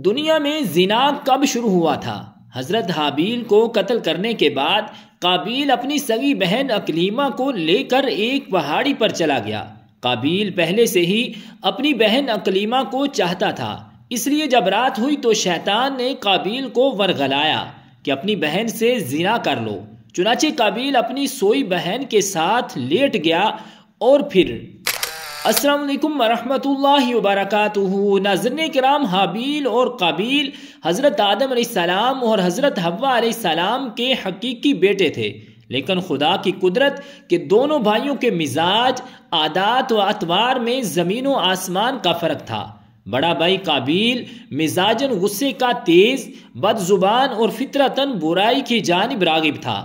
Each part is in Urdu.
دنیا میں زنا کب شروع ہوا تھا؟ حضرت حابیل کو قتل کرنے کے بعد قابیل اپنی سگی بہن اکلیمہ کو لے کر ایک پہاڑی پر چلا گیا۔ قابیل پہلے سے ہی اپنی بہن اکلیمہ کو چاہتا تھا، اس لیے جب رات ہوئی تو شیطان نے قابیل کو ورغلایا کہ اپنی بہن سے زنا کر لو۔ چنانچہ قابیل اپنی سوئی بہن کے ساتھ لیٹ گیا اور پھر السلام علیکم ورحمۃ اللہ وبرکاتہ۔ ناظرین کرام، حابیل اور قابیل حضرت آدم علیہ السلام اور حضرت حوا علیہ السلام کے حقیقی بیٹے تھے، لیکن خدا کی قدرت کہ دونوں بھائیوں کے مزاج، عادات و اطوار میں زمین و آسمان کا فرق تھا۔ بڑا بھائی قابیل مزاجن غصے کا تیز، بد زبان اور فطرتاً برائی کی جانب راغب تھا۔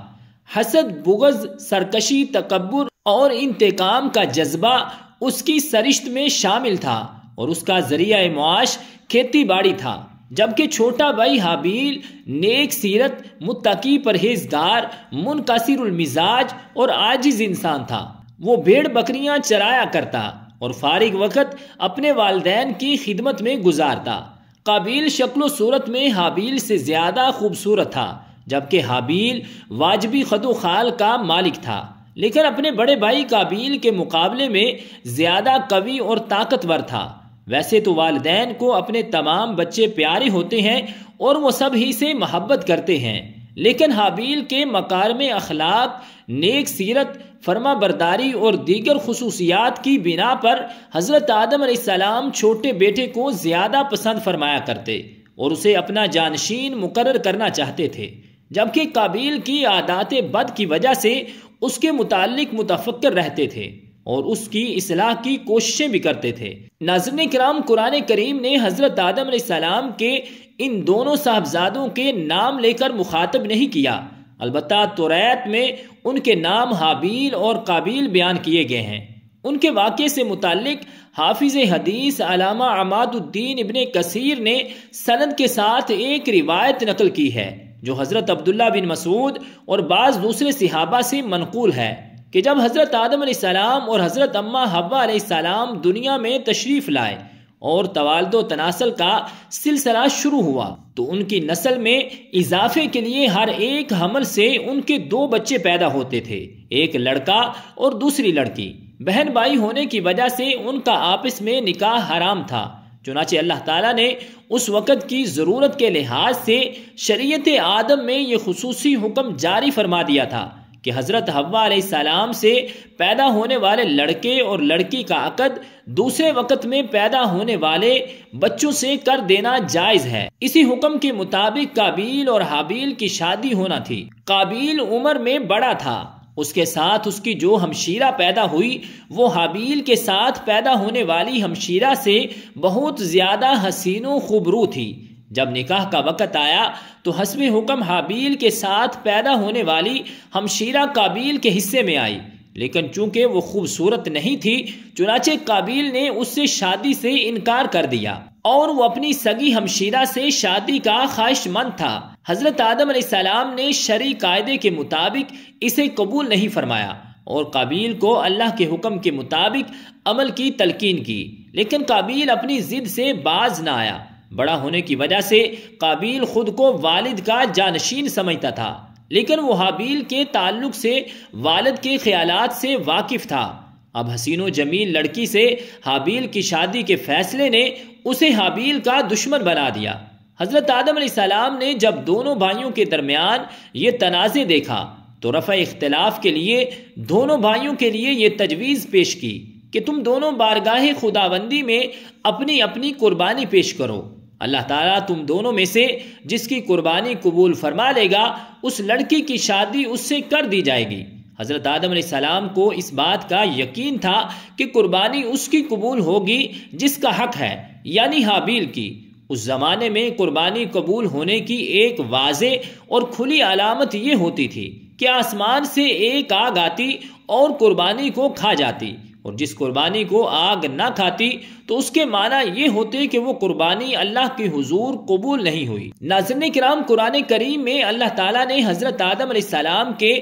حسد، بغض، سرکشی، تکبر اور انتقام کا جذبہ اس کی سرشت میں شامل تھا اور اس کا ذریعہ معاش کھیتی باڑی تھا، جبکہ چھوٹا بھائی حابیل نیک سیرت، متقی، پرہیزگار، منکسر المزاج اور عاجز انسان تھا۔ وہ بھیڑ بکریاں چرایا کرتا اور فارغ وقت اپنے والدین کی خدمت میں گزارتا۔ قابیل شکل و صورت میں حابیل سے زیادہ خوبصورت تھا، جبکہ حابیل واجبی خد و خال کا مالک تھا، لیکن اپنے بڑے بھائی قابیل کے مقابلے میں زیادہ قوی اور طاقتور تھا۔ ویسے تو والدین کو اپنے تمام بچے پیارے ہوتے ہیں اور وہ سب ہی سے محبت کرتے ہیں، لیکن حابیل کے مکارم اخلاق، نیک سیرت، فرما برداری اور دیگر خصوصیات کی بنا پر حضرت آدم علیہ السلام چھوٹے بیٹے کو زیادہ پسند فرمایا کرتے اور اسے اپنا جانشین مقرر کرنا چاہتے تھے، جبکہ قابیل کی عادات بد کی وجہ سے اس کے متعلق متفکر رہتے تھے اور اس کی اصلاح کی کوششیں بھی کرتے تھے۔ ناظرین کرام، قرآن کریم نے حضرت آدم علیہ السلام کے ان دونوں صاحبزادوں کے نام لے کر مخاطب نہیں کیا، البتہ توریت میں ان کے نام حابیل اور قابیل بیان کیے گئے ہیں۔ ان کے واقعے سے متعلق حافظ حدیث علامہ عماد الدین ابن کثیر نے سند کے ساتھ ایک روایت نقل کی ہے جو حضرت عبداللہ بن مسعود اور بعض دوسرے صحابہ سے منقول ہے کہ جب حضرت آدم علیہ السلام اور حضرت اماں حوا علیہ السلام دنیا میں تشریف لائے اور توالد و تناسل کا سلسلہ شروع ہوا تو ان کی نسل میں اضافے کے لیے ہر ایک حمل سے ان کے 2 بچے پیدا ہوتے تھے، ایک لڑکا اور دوسری لڑکی۔ بہن بھائی ہونے کی وجہ سے ان کا آپس میں نکاح حرام تھا، چنانچہ اللہ تعالیٰ نے اس وقت کی ضرورت کے لحاظ سے شریعت آدم میں یہ خصوصی حکم جاری فرما دیا تھا کہ حضرت حوا علیہ السلام سے پیدا ہونے والے لڑکے اور لڑکی کا عقد دوسرے وقت میں پیدا ہونے والے بچوں سے کر دینا جائز ہے۔ اسی حکم کے مطابق قابیل اور حابیل کی شادی ہونا تھی۔ قابیل عمر میں بڑا تھا، اس کے ساتھ اس کی جو ہمشیرہ پیدا ہوئی وہ حابیل کے ساتھ پیدا ہونے والی ہمشیرہ سے بہت زیادہ حسین و خوبرو تھی۔ جب نکاح کا وقت آیا تو حسب حکم حابیل کے ساتھ پیدا ہونے والی ہمشیرہ قابیل کے حصے میں آئی، لیکن چونکہ وہ خوبصورت نہیں تھی چنانچہ قابیل نے اس سے شادی سے انکار کر دیا اور وہ اپنی سگی ہمشیرہ سے شادی کا خواہش مند تھا۔ حضرت آدم علیہ السلام نے شرعی قاعدے کے مطابق اسے قبول نہیں فرمایا اور قابیل کو اللہ کے حکم کے مطابق عمل کی تلقین کی، لیکن قابیل اپنی ضد سے باز نہ آیا۔ بڑا ہونے کی وجہ سے قابیل خود کو والد کا جانشین سمجھتا تھا، لیکن وہ حابیل کے تعلق سے والد کے خیالات سے واقف تھا۔ اب حسین و جمیل لڑکی سے حابیل کی شادی کے فیصلے نے اسے حابیل کا دشمن بنا دیا۔ حضرت آدم علیہ السلام نے جب دونوں بھائیوں کے درمیان یہ تنازع دیکھا تو رفع اختلاف کے لیے دونوں بھائیوں کے لیے یہ تجویز پیش کی کہ تم دونوں بارگاہ خداوندی میں اپنی اپنی قربانی پیش کرو، اللہ تعالیٰ تم دونوں میں سے جس کی قربانی قبول فرما لے گا اس لڑکی کی شادی اس سے کر دی جائے گی۔ حضرت آدم علیہ السلام کو اس بات کا یقین تھا کہ قربانی اس کی قبول ہوگی جس کا حق ہے، یعنی حابیل کی۔ اس زمانے میں قربانی قبول ہونے کی ایک واضح اور کھلی علامت یہ ہوتی تھی کہ آسمان سے ایک آگ آتی اور قربانی کو کھا جاتی، اور جس قربانی کو آگ نہ کھاتی تو اس کے معنی یہ ہوتے کہ وہ قربانی اللہ کے حضور قبول نہیں ہوئی۔ ناظرین کرام، قرآن کریم میں اللہ تعالیٰ نے حضرت آدم علیہ السلام کے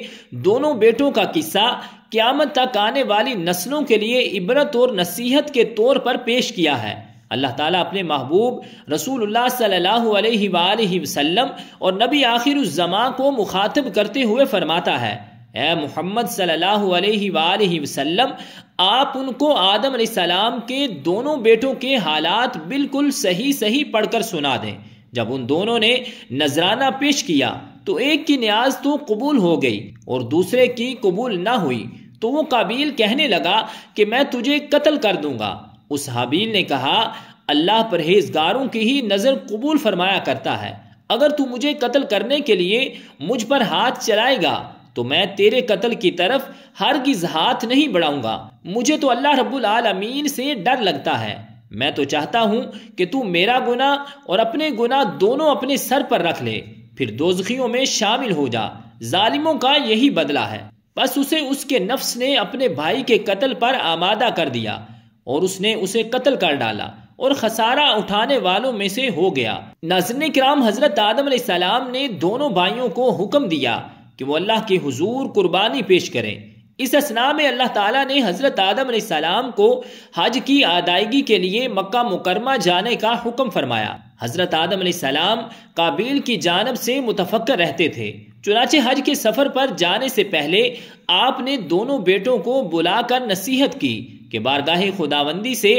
دونوں بیٹوں کا قصہ قیامت تک آنے والی نسلوں کے لیے عبرت اور نصیحت کے طور پر پیش کیا ہے۔ اللہ تعالیٰ اپنے محبوب رسول اللہ صلی اللہ علیہ وآلہ وسلم اور نبی آخر الزمان کو مخاطب کرتے ہوئے فرماتا ہے، اے محمد صلی اللہ علیہ وآلہ وسلم، آپ ان کو آدم علیہ السلام کے دونوں بیٹوں کے حالات بالکل صحیح پڑھ کر سنا دیں۔ جب ان دونوں نے نذرانہ پیش کیا تو ایک کی نیاز تو قبول ہو گئی اور دوسرے کی قبول نہ ہوئی، تو وہ قابیل کہنے لگا کہ میں تجھے قتل کر دوں گا۔ اس حابیل نے کہا، اللہ پرہیزگاروں کی ہی نظر قبول فرمایا کرتا ہے، اگر تو مجھے قتل کرنے کے لیے مجھ پر ہاتھ چلائے گا تو میں تیرے قتل کی طرف ہرگز ہاتھ نہیں بڑھاؤں گا۔ مجھے تو اللہ رب العالمین سے ڈر لگتا ہے، میں تو چاہتا ہوں کہ تو میرا گناہ اور اپنے گناہ دونوں اپنے سر پر رکھ لے، پھر دوزخیوں میں شامل ہو جا۔ ظالموں کا یہی بدلہ ہے۔ بس اسے اس کے نفس نے اپنے بھائی کے قتل پر آمادہ کر دیا اور اس نے اسے قتل کر ڈالا اور خسارہ اٹھانے والوں میں سے ہو گیا۔ ناظرین کرام، حضرت آدم علیہ السلام نے دونوں بھائیوں کو حکم دیا کہ وہ اللہ کے حضور قربانی پیش کریں۔ اس اثناء میں اللہ تعالیٰ نے حضرت آدم علیہ السلام کو حج کی ادائیگی کے لیے مکہ مکرمہ جانے کا حکم فرمایا۔ حضرت آدم علیہ السلام قابیل کی جانب سے متفکر رہتے تھے، چنانچہ حج کے سفر پر جانے سے پہلے آپ نے دونوں بیٹوں کو بلا کر نصیحت کی کہ بارگاہ خداوندی سے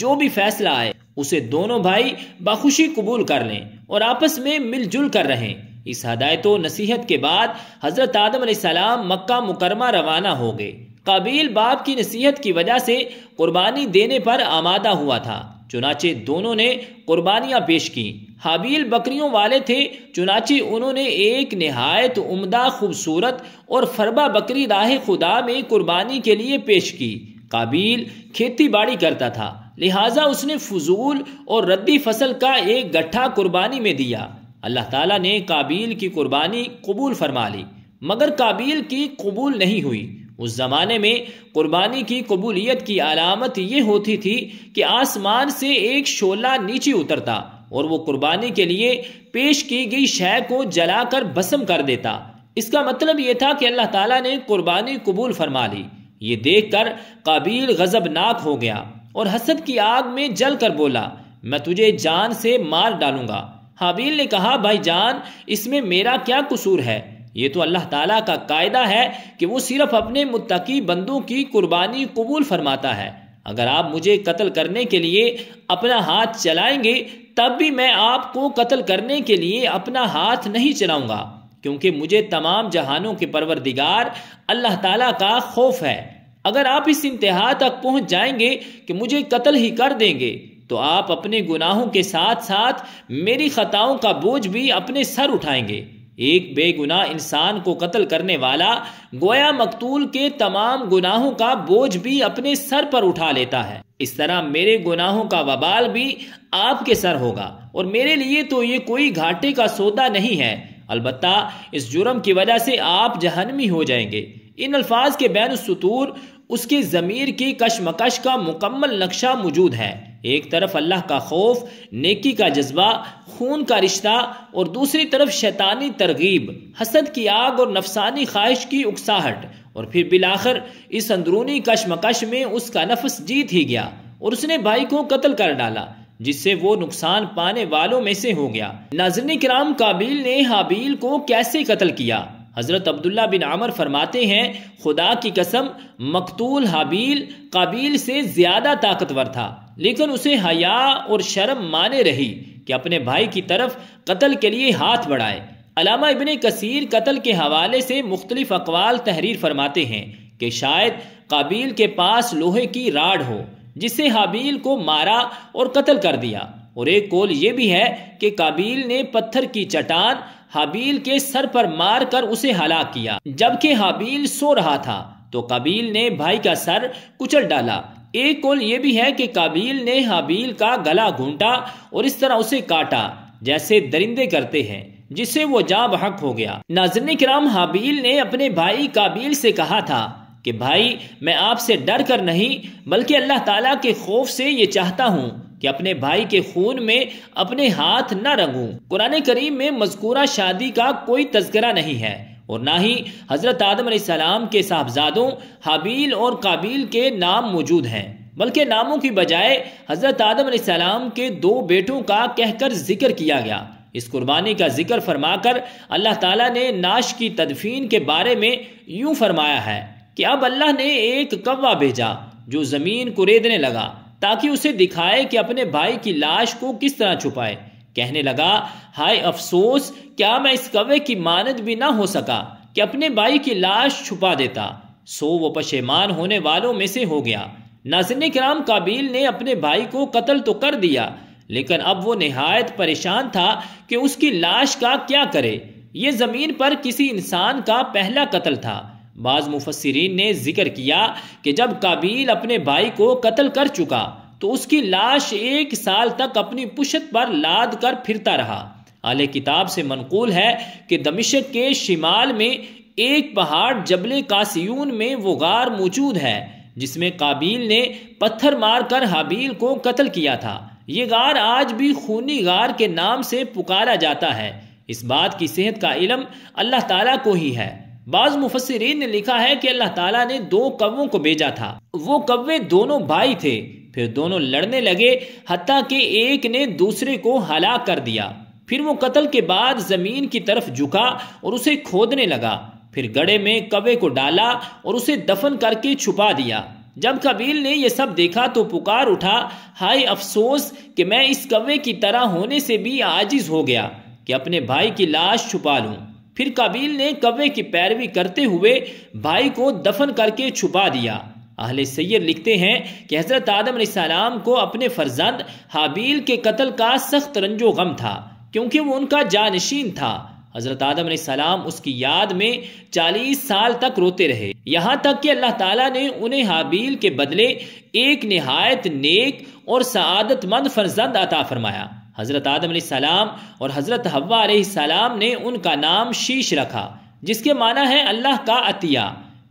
جو بھی فیصلہ آئے اسے دونوں بھائی بخوشی قبول کر لیں اور آپس میں مل جل کر رہیں۔ اس ہدایت و نصیحت کے بعد حضرت آدم علیہ السلام مکہ مکرمہ روانہ ہو گئے۔ قابیل باپ کی نصیحت کی وجہ سے قربانی دینے پر آمادہ ہوا تھا، چنانچہ دونوں نے قربانیاں پیش کی۔ حابیل بکریوں والے تھے، چنانچہ انہوں نے ایک نہایت عمدہ، خوبصورت اور فربا بکری راہ خدا میں قربانی کے لیے پیش کی۔ قابیل کھیتی باڑی کرتا تھا، لہٰذا اس نے فضول اور ردی فصل کا ایک گٹھا قربانی میں دیا۔ اللہ تعالیٰ نے قابیل کی قربانی قبول فرما لی، مگر قابیل کی قبول نہیں ہوئی۔ اس زمانے میں قربانی کی قبولیت کی علامت یہ ہوتی تھی کہ آسمان سے ایک شعلہ نیچے اترتا اور وہ قربانی کے لیے پیش کی گئی شے کو جلا کر بھسم کر دیتا۔ اس کا مطلب یہ تھا کہ اللہ تعالیٰ نے قربانی قبول فرما لی۔ یہ دیکھ کر قابیل غضبناک ہو گیا اور حسد کی آگ میں جل کر بولا، میں تجھے جان سے مار ڈالوں گا۔ حابیل نے کہا، بھائی جان، اس میں میرا کیا قصور ہے؟ یہ تو اللہ تعالیٰ کا قاعدہ ہے کہ وہ صرف اپنے متقی بندوں کی قربانی قبول فرماتا ہے۔ اگر آپ مجھے قتل کرنے کے لیے اپنا ہاتھ چلائیں گے تب بھی میں آپ کو قتل کرنے کے لیے اپنا ہاتھ نہیں چلاؤں گا، کیونکہ مجھے تمام جہانوں کے پروردگار اللہ تعالیٰ کا خوف ہے۔ اگر آپ اس انتہا تک پہنچ جائیں گے کہ مجھے قتل ہی کر دیں گے تو آپ اپنے گناہوں کے ساتھ ساتھ میری خطاؤں کا بوجھ بھی اپنے سر اٹھائیں گے۔ ایک بے گناہ انسان کو قتل کرنے والا گویا مقتول کے تمام گناہوں کا بوجھ بھی اپنے سر پر اٹھا لیتا ہے۔ اس طرح میرے گناہوں کا وبال بھی آپ کے سر ہوگا، اور میرے لیے تو یہ کوئی گھاٹے کا سودا نہیں ہے، البتہ اس جرم کی وجہ سے آپ جہنمی ہو جائیں گے۔ ان الفاظ کے بین السطور اس کے ضمیر کی کشمکش کا مکمل نقشہ موجود ہے۔ ایک طرف اللہ کا خوف، نیکی کا جذبہ، خون کا رشتہ، اور دوسری طرف شیطانی ترغیب، حسد کی آگ اور نفسانی خواہش کی اکساہٹ، اور پھر بالآخر اس اندرونی کشمکش میں اس کا نفس جیت ہی گیا اور اس نے بھائی کو قتل کر ڈالا، جس سے وہ نقصان پانے والوں میں سے ہو گیا۔ ناظرین کرام، قابیل نے حابیل کو کیسے قتل کیا؟ حضرت عبداللہ بن عمر فرماتے ہیں، خدا کی قسم، مقتول حابیل قابیل سے زیادہ طاقتور تھا، لیکن اسے حیا اور شرم مانے رہی کہ اپنے بھائی کی طرف قتل کے لیے ہاتھ بڑھائے۔ علامہ ابن کثیر قتل کے حوالے سے مختلف اقوال تحریر فرماتے ہیں کہ شاید قابیل کے پاس لوہے کی راڑ ہو جس سے حابیل کو مارا اور قتل کر دیا، اور ایک قول یہ بھی ہے کہ قابیل نے پتھر کی چٹان حابیل کے سر پر مار کر اسے ہلاک کیا، جبکہ حابیل سو رہا تھا تو قابیل نے بھائی کا سر کچل ڈالا۔ ایک قول یہ بھی ہے کہ قابیل نے حابیل کا گلا گھونٹا اور اس طرح اسے کاٹا جیسے درندے کرتے ہیں، جس سے وہ جاں بحق ہو گیا۔ ناظرین کرام، حابیل نے اپنے بھائی قابیل سے کہا تھا کہ بھائی، میں آپ سے ڈر کر نہیں بلکہ اللہ تعالیٰ کے خوف سے یہ چاہتا ہوں کہ اپنے بھائی کے خون میں اپنے ہاتھ نہ رنگوں۔ قرآن کریم میں مذکورہ شادی کا کوئی تذکرہ نہیں ہے، اور نہ ہی حضرت آدم علیہ السلام کے صاحبزادوں حابیل اور قابیل کے نام موجود ہیں۔ بلکہ ناموں کی بجائے حضرت آدم علیہ السلام کے 2 بیٹوں کا کہہ کر ذکر کیا گیا۔ اس قربانی کا ذکر فرما کر اللہ تعالیٰ نے نعش کی تدفین کے بارے میں یوں فرمایا ہے کہ اب اللہ نے ایک کوا بھیجا جو زمین کو ریدنے لگا تاکہ اسے دکھائے کہ اپنے بھائی کی لاش کو کس طرح چھپائے۔ کہنے لگا، ہائے افسوس، کیا میں اس کوے کی مانند بھی نہ ہو سکا کہ اپنے بھائی کی لاش چھپا دیتا۔ سو وہ پشیمان ہونے والوں میں سے ہو گیا۔ ناظرین کرام، قابیل نے اپنے بھائی کو قتل تو کر دیا، لیکن اب وہ نہایت پریشان تھا کہ اس کی لاش کا کیا کرے۔ یہ زمین پر کسی انسان کا پہلا قتل تھا۔ بعض مفسرین نے ذکر کیا کہ جب قابیل اپنے بھائی کو قتل کر چکا تو اس کی لاش 1 سال تک اپنی پشت پر لاد کر پھرتا رہا۔ اہل کتاب سے منقول ہے کہ دمشق کے شمال میں ایک پہاڑ جبل قاسیون میں وہ غار موجود ہے جس میں قابیل نے پتھر مار کر حابیل کو قتل کیا تھا۔ یہ غار آج بھی خونی غار کے نام سے پکارا جاتا ہے۔ اس بات کی صحت کا علم اللہ تعالیٰ کو ہی ہے۔ بعض مفسرین نے لکھا ہے کہ اللہ تعالیٰ نے 2 کووں کو بھیجا تھا۔ وہ کوے دونوں بھائی تھے، پھر دونوں لڑنے لگے حتیٰ کہ ایک نے دوسرے کو ہلاک کر دیا۔ پھر وہ قتل کے بعد زمین کی طرف جھکا اور اسے کھودنے لگا، پھر گڑھے میں کوے کو ڈالا اور اسے دفن کر کے چھپا دیا۔ جب قابیل نے یہ سب دیکھا تو پکار اٹھا، ہائے افسوس کہ میں اس کوے کی طرح ہونے سے بھی عاجز ہو گیا کہ اپنے بھائی کی لاش چھپا لوں۔ پھر قابیل نے کوے کی پیروی کرتے ہوئے بھائی کو دفن کر کے چھپا دیا۔ اہل سیر لکھتے ہیں کہ حضرت آدم علیہ السلام کو اپنے فرزند حابیل کے قتل کا سخت رنج و غم تھا، کیونکہ وہ ان کا جانشین تھا۔ حضرت آدم علیہ السلام اس کی یاد میں 40 سال تک روتے رہے، یہاں تک کہ اللہ تعالیٰ نے انہیں حابیل کے بدلے ایک نہایت نیک اور سعادت مند فرزند عطا فرمایا۔ حضرت آدم علیہ السلام اور حضرت حوا علیہ السلام نے ان کا نام شیش رکھا، جس کے معنی ہے اللہ کا عطیہ۔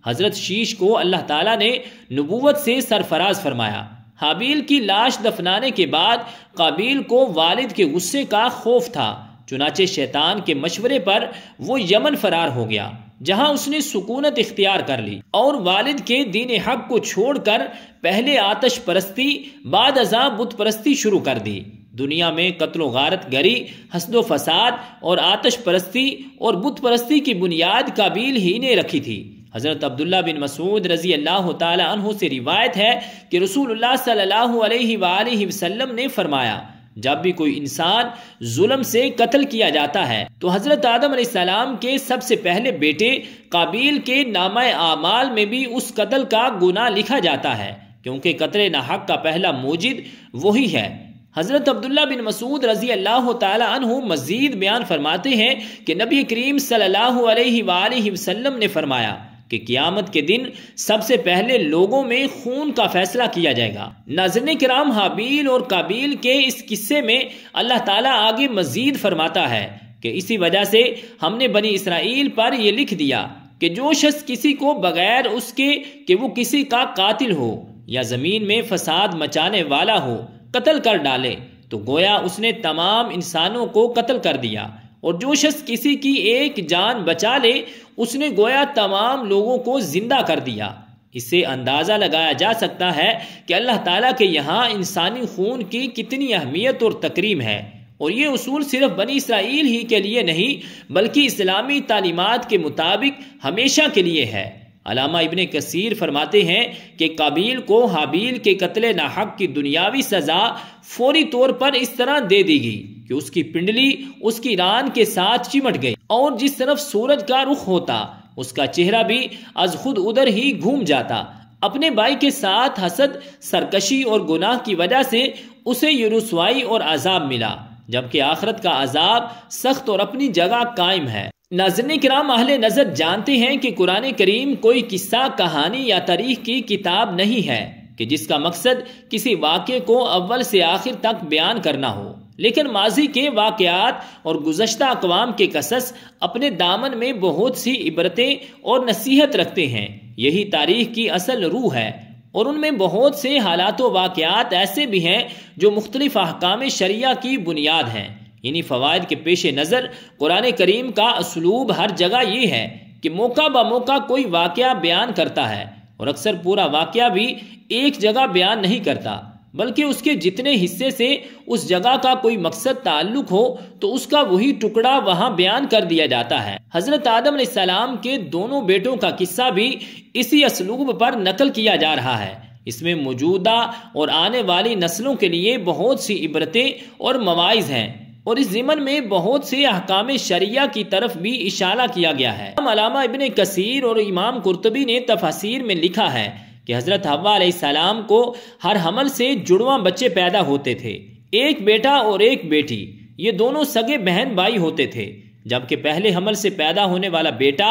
حضرت شیش کو اللہ تعالیٰ نے نبوت سے سرفراز فرمایا۔ حابیل کی لاش دفنانے کے بعد قابیل کو والد کے غصے کا خوف تھا، چنانچہ شیطان کے مشورے پر وہ یمن فرار ہو گیا، جہاں اس نے سکونت اختیار کر لی اور والد کے دین حق کو چھوڑ کر پہلے آتش پرستی بعد ازاں بت پرستی شروع کر دی۔ دنیا میں قتل و غارت گری، حسد و فساد اور آتش پرستی اور بت پرستی کی بنیاد قابیل ہی نے رکھی تھی۔ حضرت عبداللہ بن مسعود رضی اللہ تعالی عنہ سے روایت ہے کہ رسول اللہ صلی اللہ علیہ وآلہ وسلم نے فرمایا، جب بھی کوئی انسان ظلم سے قتل کیا جاتا ہے تو حضرت آدم علیہ السلام کے سب سے پہلے بیٹے قابیل کے نامہ اعمال میں بھی اس قتل کا گناہ لکھا جاتا ہے، کیونکہ قتل ناحق کا پہلا موجد وہی ہے۔ حضرت عبداللہ بن مسعود رضی اللہ تعالی عنہ مزید بیان فرماتے ہیں کہ نبی کریم صلی اللہ علیہ وآلہ وسلم نے فرمایا کہ قیامت کے دن سب سے پہلے لوگوں میں خون کا فیصلہ کیا جائے گا۔ ناظرین کرام، حابیل اور قابیل کے اس قصے میں اللہ تعالیٰ آگے مزید فرماتا ہے کہ اسی وجہ سے ہم نے بنی اسرائیل پر یہ لکھ دیا کہ جو شخص کسی کو بغیر اس کے کہ وہ کسی کا قاتل ہو یا زمین میں فساد مچانے والا ہو قتل کر ڈالے تو گویا اس نے تمام انسانوں کو قتل کر دیا، اور جو شخص کسی کی ایک جان بچا لے اس نے گویا تمام لوگوں کو زندہ کر دیا۔ اس سے اندازہ لگایا جا سکتا ہے کہ اللہ تعالیٰ کے یہاں انسانی خون کی کتنی اہمیت اور تکریم ہے، اور یہ اصول صرف بنی اسرائیل ہی کے لیے نہیں بلکہ اسلامی تعلیمات کے مطابق ہمیشہ کے لیے ہے۔ علامہ ابن کثیر فرماتے ہیں کہ قابیل کو حابیل کے قتل ناحق کی دنیاوی سزا فوری طور پر اس طرح دے دی گئی کہ اس کی پنڈلی اس کی ران کے ساتھ چمٹ گئی، اور جس طرف سورج کا رخ ہوتا اس کا چہرہ بھی از خود ادھر ہی گھوم جاتا۔ اپنے بھائی کے ساتھ حسد، سرکشی اور گناہ کی وجہ سے اسے یہ رسوائی اور عذاب ملا، جبکہ آخرت کا عذاب سخت اور اپنی جگہ قائم ہے۔ ناظرین کرام، اہل نظر جانتے ہیں کہ قرآن کریم کوئی قصہ، کہانی یا تاریخ کی کتاب نہیں ہے کہ جس کا مقصد کسی واقعے کو اول سے آخر تک بیان کرنا ہو، لیکن ماضی کے واقعات اور گزشتہ اقوام کے قصص اپنے دامن میں بہت سی عبرتیں اور نصیحت رکھتے ہیں۔ یہی تاریخ کی اصل روح ہے، اور ان میں بہت سے حالات و واقعات ایسے بھی ہیں جو مختلف احکام شریعہ کی بنیاد ہیں۔ انہی فوائد کے پیش نظر قرآن کریم کا اسلوب ہر جگہ یہ ہے کہ موقع بہ موقع کوئی واقعہ بیان کرتا ہے، اور اکثر پورا واقعہ بھی ایک جگہ بیان نہیں کرتا، بلکہ اس کے جتنے حصے سے اس جگہ کا کوئی مقصد تعلق ہو تو اس کا وہی ٹکڑا وہاں بیان کر دیا جاتا ہے۔ حضرت آدم علیہ السلام کے دونوں بیٹوں کا قصہ بھی اسی اسلوب پر نقل کیا جا رہا ہے۔ اس میں موجودہ اور آنے والی نسلوں کے لیے بہت سی عبرتیں اور مواعظ ہیں، اور اس ضمن میں بہت سے احکام شرعیہ کی طرف بھی اشارہ کیا گیا ہے۔ علامہ ابن کثیر اور امام قرطبی نے تفاسیر میں لکھا ہے کہ حضرت حوا علیہ السلام کو ہر حمل سے جڑواں بچے پیدا ہوتے تھے، ایک بیٹا اور ایک بیٹی۔ یہ دونوں سگے بہن بھائی ہوتے تھے، جبکہ پہلے حمل سے پیدا ہونے والا بیٹا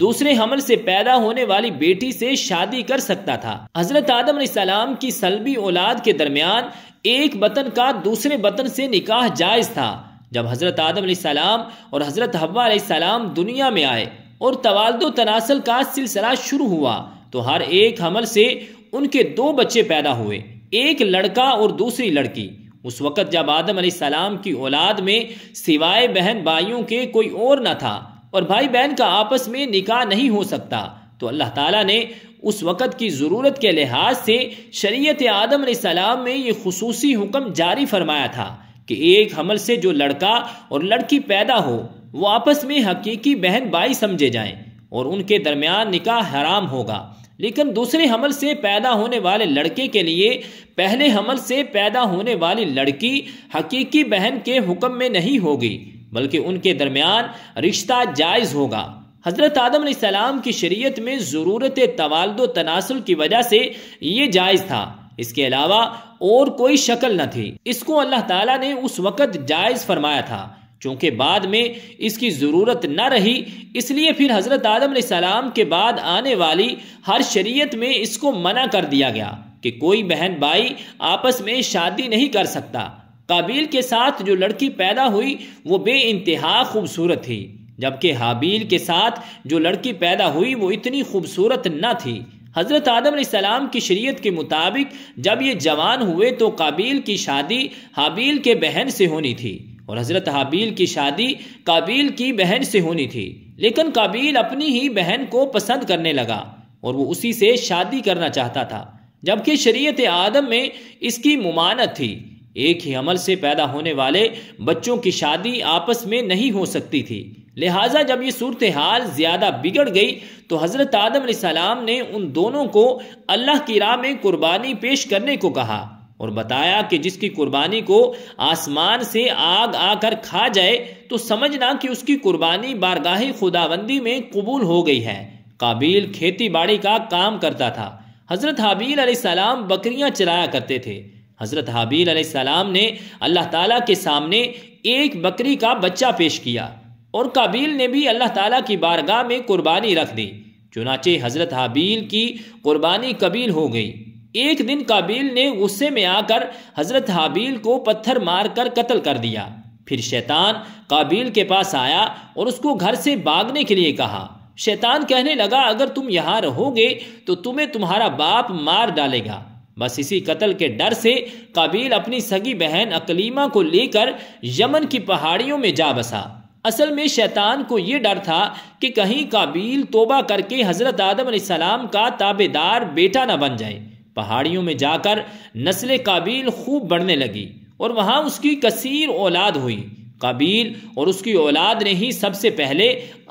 دوسرے حمل سے پیدا ہونے والی بیٹی سے شادی کر سکتا تھا۔ حضرت آدم علیہ السلام کی سلبی اولاد کے درمیان ایک بطن کا دوسرے بطن سے نکاح جائز تھا۔ جب حضرت آدم علیہ السلام اور حضرت حوا علیہ السلام دنیا میں آئے اور توالد و تناسل کا سلسلہ شروع ہوا تو ہر ایک حمل سے ان کے دو بچے پیدا ہوئے، ایک لڑکا اور دوسری لڑکی۔ اس وقت جب آدم علیہ السلام کی اولاد میں سوائے بہن بھائیوں کے کوئی اور نہ تھا اور بھائی بہن کا آپس میں نکاح نہیں ہو سکتا، تو اللہ تعالیٰ نے اس وقت کی ضرورت کے لحاظ سے شریعت آدم علیہ السلام میں یہ خصوصی حکم جاری فرمایا تھا کہ ایک حمل سے جو لڑکا اور لڑکی پیدا ہو وہ آپس میں حقیقی بہن بھائی سمجھے جائیں اور ان کے درمیان نکاح حرام ہوگا، لیکن دوسرے حمل سے پیدا ہونے والے لڑکے کے لیے پہلے حمل سے پیدا ہونے والی لڑکی حقیقی بہن کے حکم میں نہیں ہوگی، بلکہ ان کے درمیان رشتہ جائز ہوگا۔ حضرت آدم علیہ السلام کی شریعت میں ضرورت توالد و تناسل کی وجہ سے یہ جائز تھا، اس کے علاوہ اور کوئی شکل نہ تھی۔ اس کو اللہ تعالیٰ نے اس وقت جائز فرمایا تھا، چونکہ بعد میں اس کی ضرورت نہ رہی، اس لیے پھر حضرت آدم علیہ السلام کے بعد آنے والی ہر شریعت میں اس کو منع کر دیا گیا کہ کوئی بہن بھائی آپس میں شادی نہیں کر سکتا۔ قابیل کے ساتھ جو لڑکی پیدا ہوئی وہ بے انتہا خوبصورت تھی، جبکہ حابیل کے ساتھ جو لڑکی پیدا ہوئی وہ اتنی خوبصورت نہ تھی۔ حضرت آدم علیہ السلام کی شریعت کے مطابق جب یہ جوان ہوئے تو قابیل کی شادی حابیل کے بہن سے ہونی تھی اور حضرت حابیل کی شادی قابیل کی بہن سے ہونی تھی، لیکن قابیل اپنی ہی بہن کو پسند کرنے لگا اور وہ اسی سے شادی کرنا چاہتا تھا، جبکہ شریعت آدم میں اس کی ممانعت تھی۔ ایک ہی عمل سے پیدا ہونے والے بچوں کی شادی آپس میں نہیں ہو سکتی تھی، لہٰذا جب یہ صورتحال زیادہ بگڑ گئی تو حضرت آدم علیہ السلام نے ان دونوں کو اللہ کی راہ میں قربانی پیش کرنے کو کہا اور بتایا کہ جس کی قربانی کو آسمان سے آگ آ کر کھا جائے تو سمجھنا کہ اس کی قربانی بارگاہ خداوندی میں قبول ہو گئی ہے۔ قابیل کھیتی باڑی کا کام کرتا تھا، حضرت حابیل علیہ السلام بکریاں چرایا کرتے تھے۔ حضرت حابیل علیہ السلام نے اللہ تعالیٰ کے سامنے ایک بکری کا بچہ پیش کیا اور قابیل نے بھی اللہ تعالیٰ کی بارگاہ میں قربانی رکھ دی، چنانچہ حضرت حابیل کی قربانی قبول ہو گئی۔ ایک دن قابیل نے غصے میں آ کر حضرت حابیل کو پتھر مار کر قتل کر دیا۔ پھر شیطان قابیل کے پاس آیا اور اس کو گھر سے بھاگنے کے لیے کہا۔ شیطان کہنے لگا اگر تم یہاں رہو گے تو تمہیں تمہارا باپ مار ڈالے گا۔ بس اسی قتل کے ڈر سے قابیل اپنی سگی بہن اقلیمہ کو لے کر یمن کی پہاڑیوں میں جا بسا۔ اصل میں شیطان کو یہ ڈر تھا کہ کہیں قابیل توبہ کر کے حضرت آدم علیہ السلام کا تابع دار بیٹا نہ بن جائے۔ پہاڑیوں میں جا کر نسل قابیل خوب بڑھنے لگی اور وہاں اس کی کثیر اولاد ہوئی۔ قابیل اور اس کی اولاد نے ہی سب سے پہلے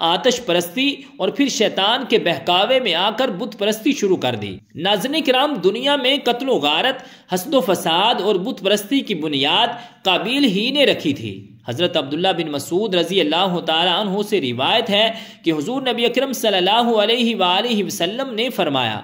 آتش پرستی اور پھر شیطان کے بہکاوے میں آ کر بت پرستی شروع کر دی۔ ناظرین کرام، دنیا میں قتل و غارت، حسد و فساد اور بت پرستی کی بنیاد قابیل ہی نے رکھی تھی۔ حضرت عبداللہ بن مسعود رضی اللہ تعالی عنہ سے روایت ہے کہ حضور نبی اکرم صلی اللہ علیہ وآلہ وسلم نے فرمایا،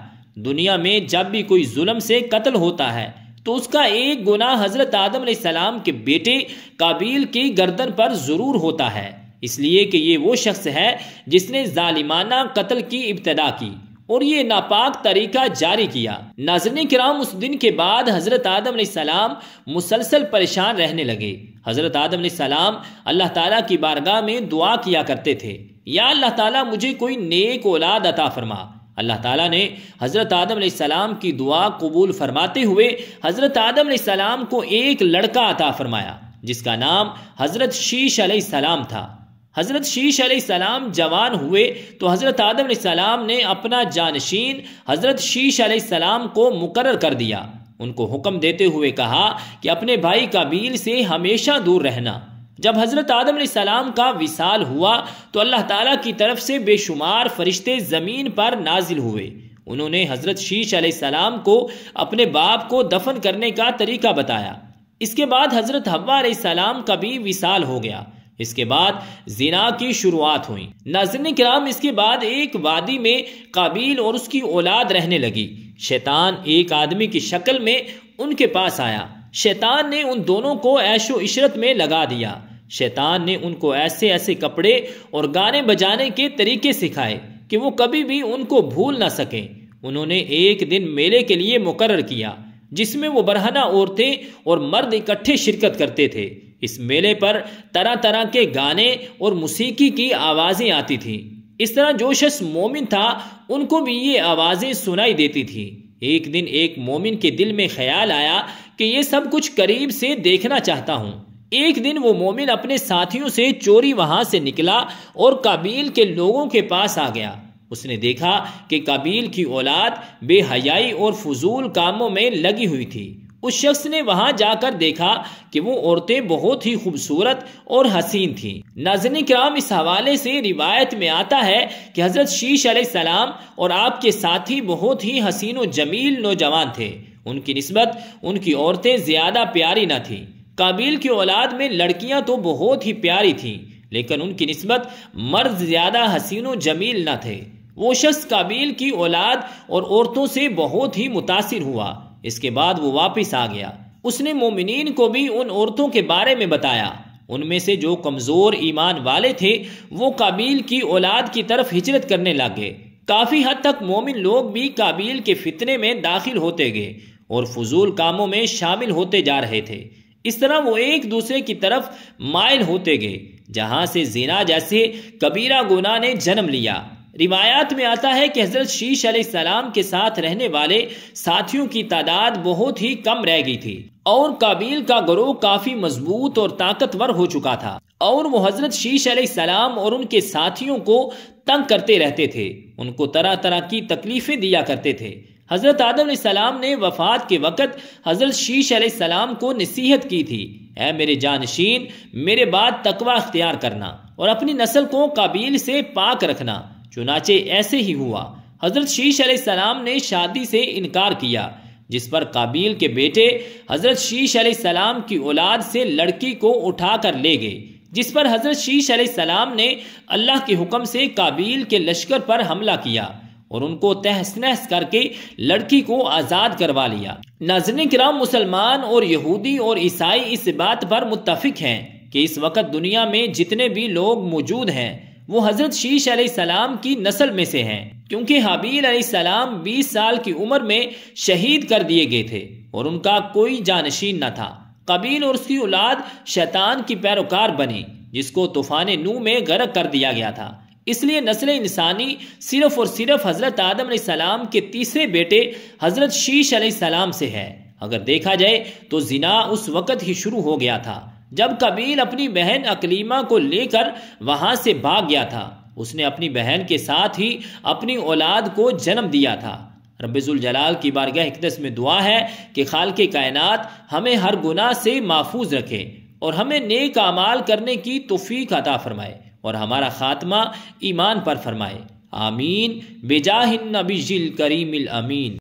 دنیا میں جب بھی کوئی ظلم سے قتل ہوتا ہے تو اس کا ایک گناہ حضرت آدم علیہ السلام کے بیٹے قابیل کی گردن پر ضرور ہوتا ہے، اس لیے کہ یہ وہ شخص ہے جس نے ظالمانہ قتل کی ابتدا کی اور یہ ناپاک طریقہ جاری کیا۔ ناظرین کرام، اس دن کے بعد حضرت آدم علیہ السلام مسلسل پریشان رہنے لگے۔ حضرت آدم علیہ السلام اللہ تعالیٰ کی بارگاہ میں دعا کیا کرتے تھے، یا اللہ تعالیٰ مجھے کوئی نیک اولاد عطا فرما۔ اللہ تعالیٰ نے حضرت آدم علیہ السلام کی دعا قبول فرماتے ہوئے حضرت آدم علیہ السلام کو ایک لڑکا عطا فرمایا جس کا نام حضرت شیش علیہ السلام تھا۔ حضرت شیش علیہ السلام جوان ہوئے تو حضرت آدم علیہ السلام نے اپنا جانشین حضرت شیش علیہ السلام کو مقرر کر دیا۔ ان کو حکم دیتے ہوئے کہا کہ اپنے بھائی قابیل سے ہمیشہ دور رہنا۔ جب حضرت آدم علیہ السلام کا وصال ہوا تو اللہ تعالیٰ کی طرف سے بے شمار فرشتے زمین پر نازل ہوئے۔ انہوں نے حضرت شیش علیہ السلام کو اپنے باپ کو دفن کرنے کا طریقہ بتایا۔ اس کے بعد حضرت حوا علیہ السلام کا بھی وصال ہو گیا۔ اس کے بعد زنا کی شروعات ہوئی۔ ناظرین کرام، اس کے بعد ایک وادی میں قابیل اور اس کی اولاد رہنے لگی۔ شیطان ایک آدمی کی شکل میں ان کے پاس آیا۔ شیطان نے ان دونوں کو عیش و عشرت میں لگا دیا۔ شیطان نے ان کو ایسے ایسے کپڑے اور گانے بجانے کے طریقے سکھائے کہ وہ کبھی بھی ان کو بھول نہ سکیں۔ انہوں نے ایک دن میلے کے لیے مقرر کیا جس میں وہ برہنہ عورتیں اور مرد اکٹھے شرکت کرتے تھے۔ اس میلے پر طرح طرح کے گانے اور موسیقی کی آوازیں آتی تھیں۔ اس طرح جو شخص مومن تھا ان کو بھی یہ آوازیں سنائی دیتی تھیں۔ ایک دن ایک مومن کے دل میں خیال آیا کہ یہ سب کچھ قریب سے دیکھنا چاہتا ہوں۔ ایک دن وہ مومن اپنے ساتھیوں سے چوری وہاں سے نکلا اور قابیل کے لوگوں کے پاس آ گیا۔ اس نے دیکھا کہ قابیل کی اولاد بے حیائی اور فضول کاموں میں لگی ہوئی تھی۔ اس شخص نے وہاں جا کر دیکھا کہ وہ عورتیں بہت ہی خوبصورت اور حسین تھیں۔ ناظرین کرام، اس حوالے سے روایت میں آتا ہے کہ حضرت شیش علیہ السلام اور آپ کے ساتھی بہت ہی حسین و جمیل نوجوان تھے۔ ان کی نسبت ان کی عورتیں زیادہ پیاری نہ تھیں۔ قابیل کی اولاد میں لڑکیاں تو بہت ہی پیاری تھیں، لیکن ان کی نسبت مرد زیادہ حسین و جمیل نہ تھے۔ وہ شخص قابیل کی اولاد اور عورتوں سے بہت ہی متاثر ہوا۔ اس کے بعد وہ واپس آ گیا۔ اس نے مومنین کو بھی ان عورتوں کے بارے میں بتایا۔ ان میں سے جو کمزور ایمان والے تھے وہ قابیل کی اولاد کی طرف ہجرت کرنے لگے۔ کافی حد تک مومن لوگ بھی قابیل کے فتنے میں داخل ہوتے گئے اور فضول کاموں میں شامل ہوتے جا رہے تھے۔ اس طرح وہ ایک دوسرے کی طرف مائل ہوتے گئے، جہاں سے زنا جیسے کبیرہ گناہ نے جنم لیا۔ روایات میں آتا ہے کہ حضرت شیش علیہ السلام کے ساتھ رہنے والے ساتھیوں کی تعداد بہت ہی کم رہ گئی تھی اور قابیل کا گروہ کافی مضبوط اور طاقتور ہو چکا تھا، اور وہ حضرت شیش علیہ السلام اور ان کے ساتھیوں کو تنگ کرتے رہتے تھے، ان کو طرح طرح کی تکلیفیں دیا کرتے تھے۔ حضرت آدم علیہ السلام نے وفات کے وقت حضرت شیش علیہ السلام کو نصیحت کی تھی، اے میرے جانشین، میرے بعد تقوی اختیار کرنا اور اپنی نسل کو قابیل سے پاک رکھنا۔ چنانچہ ایسے ہی ہوا۔ حضرت شیش علیہ السلام نے شادی سے انکار کیا، جس پر قابیل کے بیٹے حضرت شیش علیہ السلام کی اولاد سے لڑکی کو اٹھا کر لے گئے، جس پر حضرت شیش علیہ السلام نے اللہ کے حکم سے قابیل کے لشکر پر حملہ کیا اور ان کو تہس نہس کر کے لڑکی کو آزاد کروا لیا۔ ناظرین کرام، مسلمان اور یہودی اور عیسائی اس بات پر متفق ہیں کہ اس وقت دنیا میں جتنے بھی لوگ موجود ہیں وہ حضرت شیش علیہ السلام کی نسل میں سے ہیں، کیونکہ حابیل علیہ السلام 20 سال کی عمر میں شہید کر دیے گئے تھے اور ان کا کوئی جانشین نہ تھا۔ قابیل اور اس کی اولاد شیطان کی پیروکار بنی، جس کو طوفان نوح میں غرق کر دیا گیا تھا۔ اس لیے نسل انسانی صرف اور صرف حضرت آدم علیہ السلام کے تیسرے بیٹے حضرت شیش علیہ السلام سے ہے۔ اگر دیکھا جائے تو زنا اس وقت ہی شروع ہو گیا تھا جب قابیل اپنی بہن اکلیمہ کو لے کر وہاں سے بھاگ گیا تھا۔ اس نے اپنی بہن کے ساتھ ہی اپنی اولاد کو جنم دیا تھا۔ رب ذوالجلال کی بارگاہ اقدس میں دعا ہے کہ خالق کائنات ہمیں ہر گناہ سے محفوظ رکھے اور ہمیں نیک اعمال کرنے کی توفیق عطا فرمائے اور ہمارا خاتمہ ایمان پر فرمائے۔ آمین بجاہ النبی الکریم الامین۔